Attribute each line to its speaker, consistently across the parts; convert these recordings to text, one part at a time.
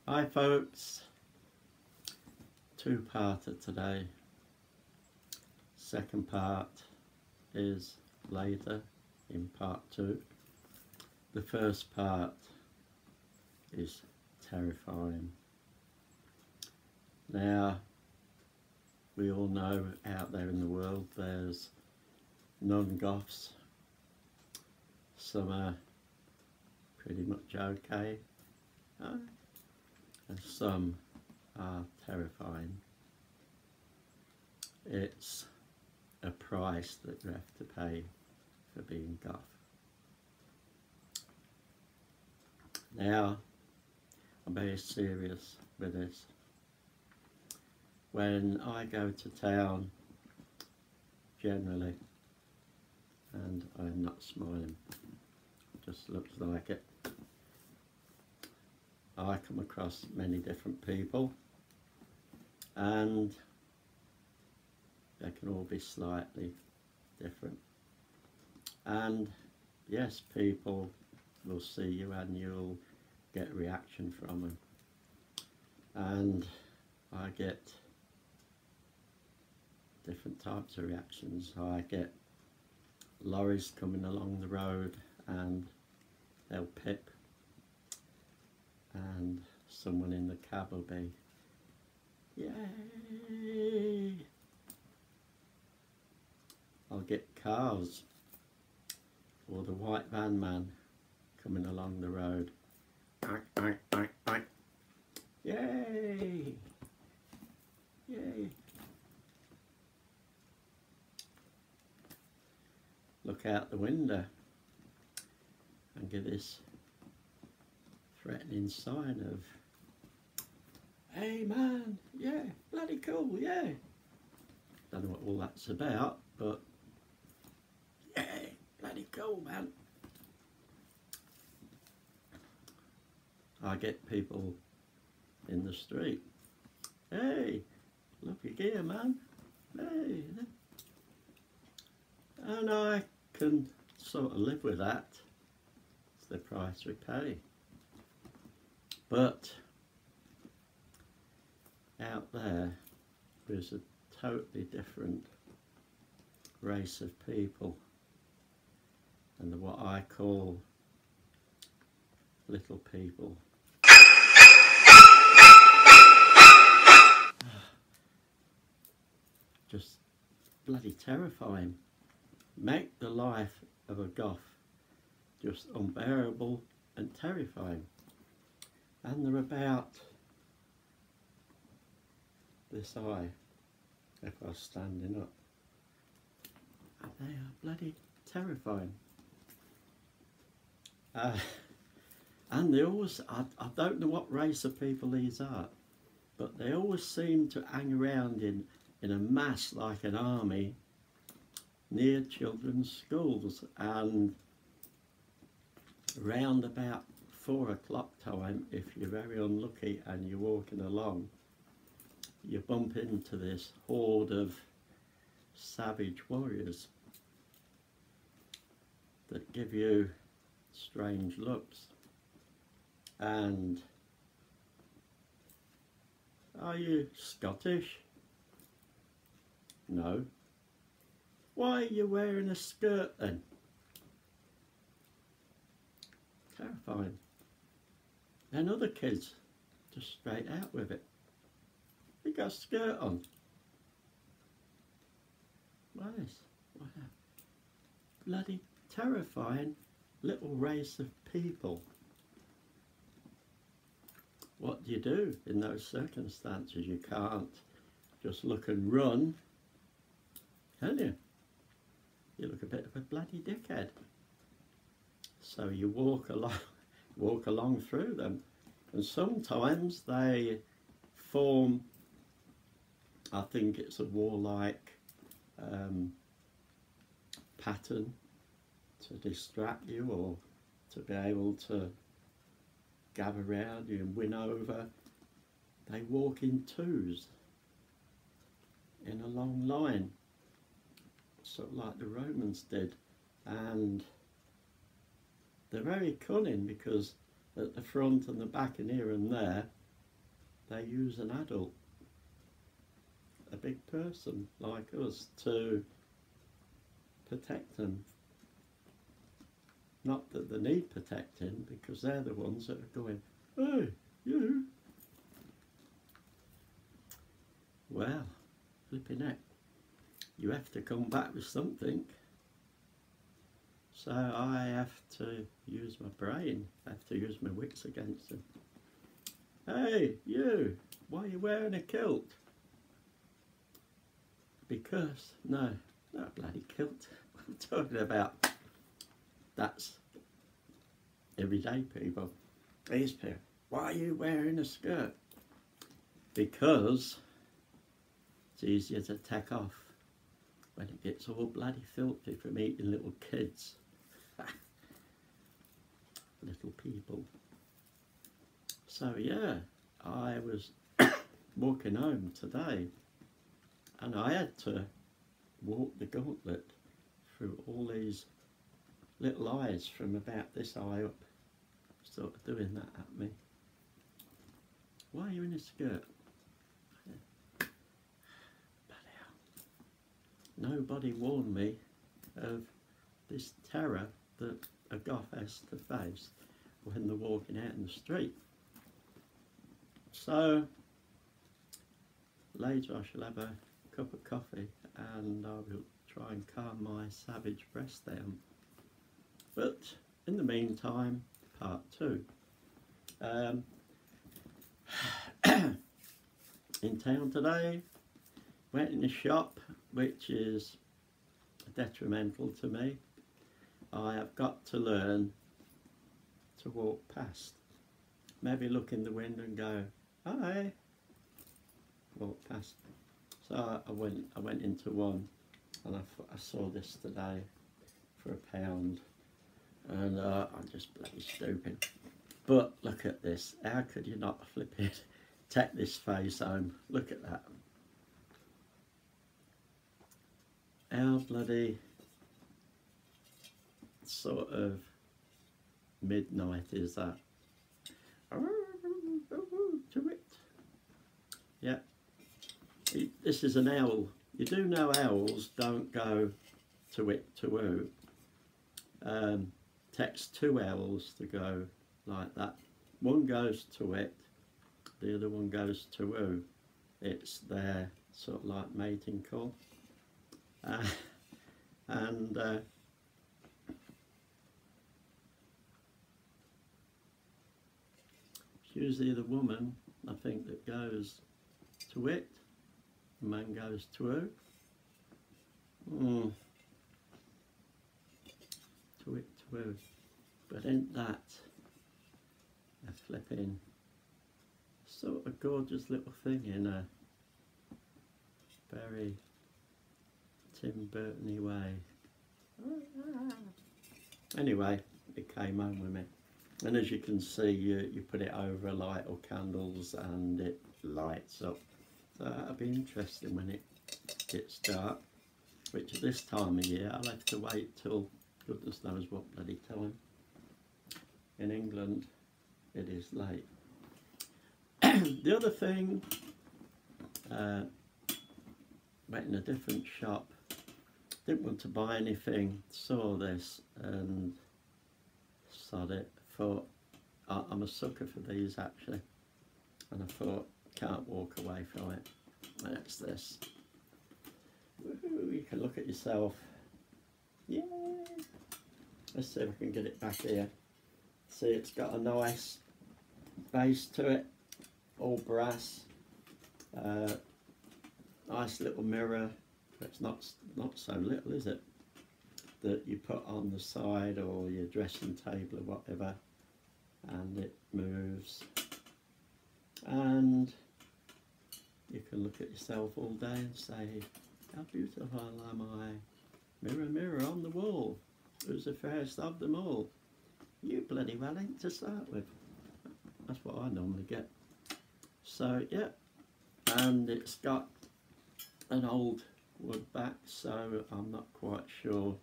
Speaker 1: Hi folks, two-parter today. Second part is later in part 2. The first part is terrifying. Now, we all know out there in the world there's non-Goths. Some are pretty much okay, and some are terrifying. It's a price that you have to pay for being Goth. Now, I'm very serious with this. When I go to town, generally, and I'm not smiling, just looks like it, I come across many different people, and they can all be slightly different. And yes, people will see you and you'll get reaction from them. And I get different types of reactions. I get lorries coming along the road and they'll pip, and someone in the cab will be, yay! I'll get cars or the white van man coming along the road, yay! Yay! Look out the window and get this threatening sign of, hey man, yeah, bloody cool, yeah. Don't know what all that's about, but yeah, bloody cool, man. I get people in the street, hey, look here, man, hey. And I can sort of live with that. It's the price we pay. But out there is a totally different race of people, and what I call little people. Just bloody terrifying. Make the life of a Goth just unbearable and terrifying. And they're about this high, if I was standing up, and they are bloody terrifying. And they always, I don't know what race of people these are, but they always seem to hang around in a mass like an army near children's schools, and round about 4 o'clock time, if you're very unlucky and you're walking along, you bump into this horde of savage warriors that give you strange looks. And are you Scottish? No. Why are you wearing a skirt then? Terrifying. And other kids just straight out with it. You got a skirt on. What is? What a bloody terrifying little race of people. What do you do in those circumstances? You can't just look and run, can you? You look a bit of a bloody dickhead. So you walk along through them, and sometimes they form, I think it's a warlike pattern to distract you, or to be able to gather around you and win over. They walk in twos in a long line, sort of like the Romans did, and they're very cunning because at the front and the back and here and there they use an adult, a big person like us, to protect them. Not that they need protecting, because they're the ones that are going, hey, you. Well, flipping heck, you have to come back with something. So I have to use my brain, I have to use my wits against them. Hey, you, why are you wearing a kilt? Because, no, not a bloody kilt. I'm talking about, that's everyday people. These people, why are you wearing a skirt? Because it's easier to take off when it gets all bloody filthy from eating little kids. Little people. So yeah, I was walking home today and I had to walk the gauntlet through all these little eyes from about this eye up, sort of doing that at me. Why are you in a skirt? Bloody hell. Nobody warned me of this terror that a goth has to face when they're walking out in the street. So later I shall have a cup of coffee and I will try and calm my savage breast down. But in the meantime, part 2. In town today, went in a shop which is detrimental to me. I have got to learn to walk past. Maybe look in the window and go, hi, walk past. So I went into one and I saw this today for £1 and I'm just bloody stupid. But look at this, how could you not flip it? Take this face home, look at that. How bloody sort of midnight is that? To it. Yeah. This is an owl. You do know owls don't go to it to woo. Takes 2 owls to go like that. One goes to it, the other one goes to woo. It's their sort of like mating call. And it's usually the woman, I think, that goes to it. The man goes to who? To it, to who. But ain't that a flipping sort of gorgeous little thing in a very Tim Burton-y way. Anyway, it came home with me. And as you can see, you put it over a light or candles and it lights up. So that'll be interesting when it gets dark, which at this time of year I'll have to wait till goodness knows what bloody time. In England it is late. The other thing, went in a different shop, didn't want to buy anything, saw this and sod it, thought I'm a sucker for these actually, and I thought can't walk away from it. And it's this. Woohoo, you can look at yourself. Yeah. Let's see if I can get it back here. See, it's got a nice base to it, all brass. Nice little mirror. It's not so little, is it? That you put on the side or your dressing table or whatever, and it moves. And you can look at yourself all day and say, how beautiful am I? Mirror, mirror on the wall, who's the fairest of them all? You bloody well ain't to start with. That's what I normally get. So yeah, and it's got an old wood back, so I'm not quite sure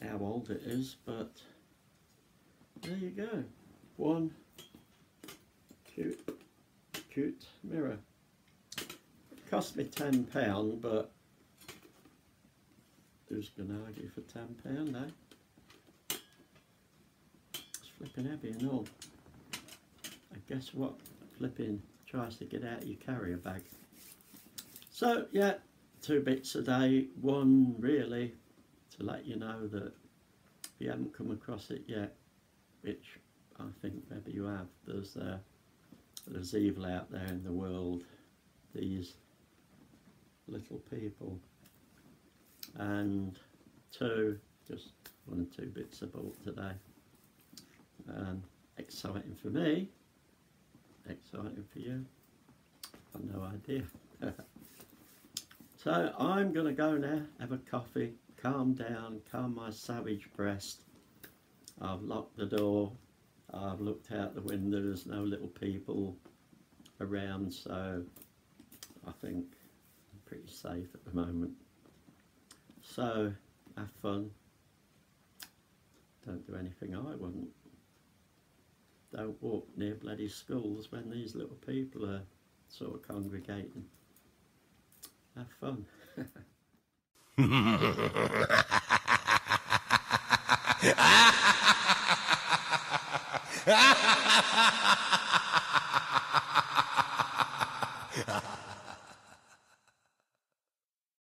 Speaker 1: how old it is, but there you go. One cute mirror. It cost me £10, but who's going to argue for £10, eh? It's flipping heavy and all. And guess what? Flipping tries to get out of your carrier bag. So yeah, 2 bits a day. One really to let you know that if you haven't come across it yet, which I think maybe you have, there's evil out there in the world, these little people. And 2, just 1 or 2 bits I bought today. Exciting for me, exciting for you, I've no idea. So I'm going to go now, have a coffee, calm down, calm my savage breast. I've locked the door, I've looked out the window, there's no little people around, so I think I'm pretty safe at the moment. So have fun, don't do anything I wouldn't. Don't walk near bloody schools when these little people are sort of congregating. Have fun.